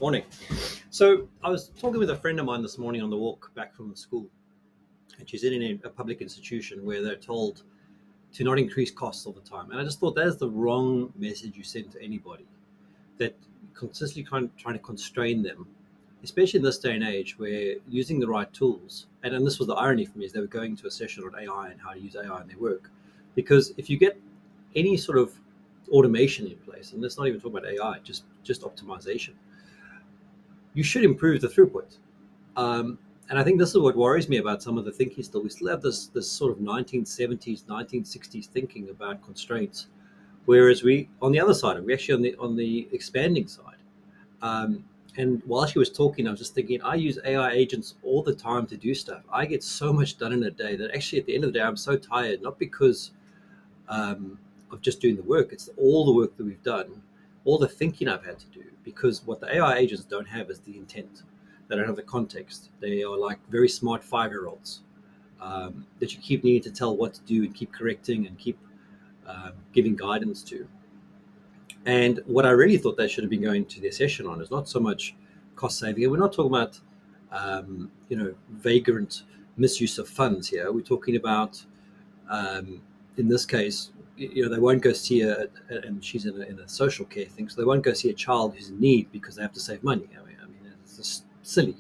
Morning. So I was talking with a friend of mine this morning on the walk back from the school, and she's in a public institution where they're told to not increase costs all the time. And I just thought that is the wrong message you send to anybody, that consistently trying to constrain them, especially in this day and age where using the right tools. And this was the irony for me, is they were going to a session on AI and how to use AI in their work. Because if you get any sort of automation in place, and let's not even talk about AI, just optimization, you should improve the throughput. And I think this is what worries me about some of the thinking still. We still have this sort of 1970s, 1960s thinking about constraints, whereas we on the other side, we actually on the expanding side. Um, and while she was talking, I was just thinking, I use AI agents all the time to do stuff. I get so much done in a day that actually at the end of the day, I'm so tired, not because of just doing the work. It's all the work that we've done, all the thinking I've had to do. Because what the AI agents don't have is the intent. They don't have the context. They are like very smart 5-year-olds that you keep needing to tell what to do and keep correcting and keep giving guidance to. And what I really thought they should have been going to their session on is not so much cost saving. And we're not talking about vagrant misuse of funds here. We're talking about in this case, they won't go see and she's in a social care thing, so they won't go see a child who's in need because they have to save money. I mean, it's just silly,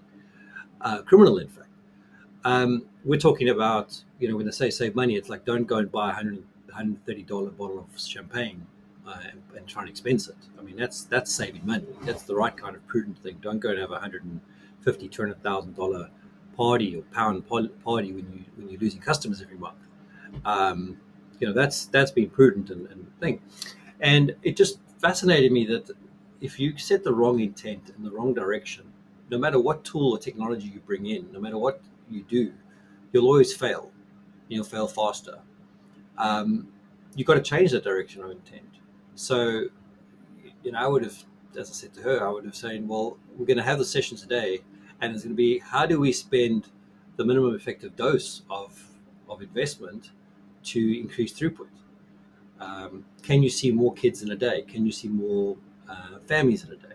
criminal, in fact. We're talking about, when they say save money, it's like don't go and buy $130 bottle of champagne and try and expense it. I mean, that's saving money. That's the right kind of prudent thing. Don't go and have $150,000, $200,000 party or pound party when you're losing customers every month. Um, that's being prudent and thing. And it just fascinated me that if you set the wrong intent in the wrong direction, no matter what tool or technology you bring in, no matter what you do, you'll always fail. You'll fail faster. Um, you've got to change that direction of intent. So, I would have, as I said to her, I would have said, well, we're going to have the session today, and it's going to be how do we spend the minimum effective dose of investment to increase throughput? Can you see more kids in a day? Can you see more families in a day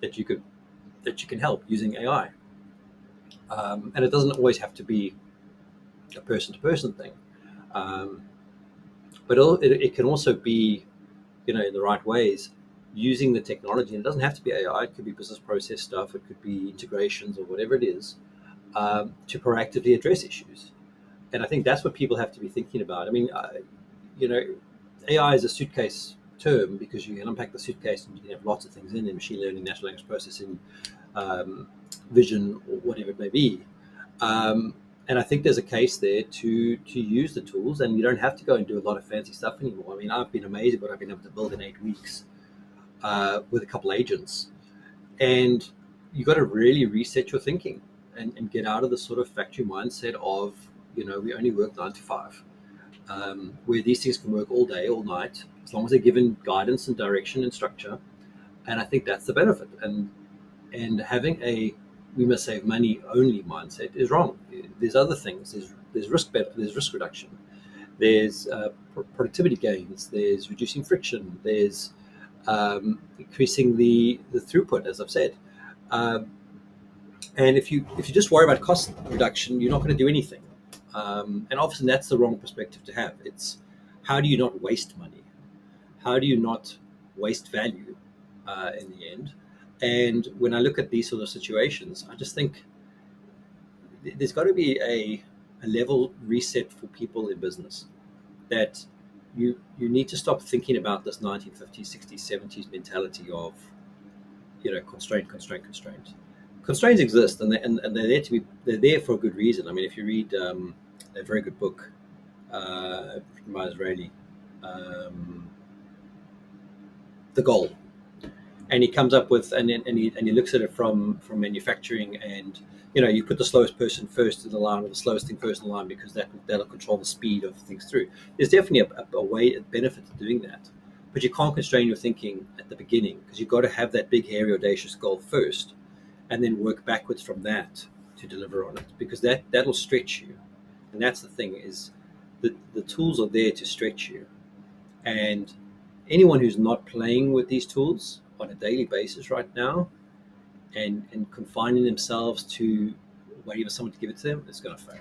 that you can help using AI? And it doesn't always have to be a person-to-person thing, um, but it can also be, in the right ways, using the technology. And it doesn't have to be AI. It could be business process stuff. It could be integrations or whatever it is, to proactively address issues. And I think that's what people have to be thinking about. I mean, you know, AI is a suitcase term because you can unpack the suitcase and you can have lots of things in there: machine learning, natural language processing, um, vision, or whatever it may be. Um, and I think there's a case there to use the tools, and you don't have to go and do a lot of fancy stuff anymore. I mean, I've been amazed at what I've been able to build in 8 weeks with a couple agents, and you got to really reset your thinking and get out of the sort of factory mindset of we only work 9 to 5, where these things can work all day, all night, as long as they're given guidance and direction and structure. And I think that's the benefit. And having a we must save money only mindset is wrong. There's other things. There's risk reduction. There's productivity gains. There's reducing friction. There's increasing the throughput, as I've said. Um, and if you just worry about cost reduction, you're not going to do anything. And often that's the wrong perspective to have. It's how do you not waste money? How do you not waste value in the end? And when I look at these sort of situations, I just think there's got to be a level reset for people in business, that you need to stop thinking about this 1950s, 60s, 70s mentality of constraint, constraint, constraint. Constraints exist, and they're there to be. They're there for a good reason. I mean, if you read a very good book written by Israeli, um, The Goal, and he comes up with and he looks at it from manufacturing, and you put the slowest person first in the line, or the slowest thing first in the line, because that'll control the speed of things through. There's definitely a benefit to doing that, but you can't constrain your thinking at the beginning, because you've got to have that big, hairy, audacious goal first, and then work backwards from that to deliver on it, because that'll stretch you. And that's the thing, is the tools are there to stretch you. And anyone who's not playing with these tools on a daily basis right now and confining themselves to waiting for someone to give it to them, it's going to fail.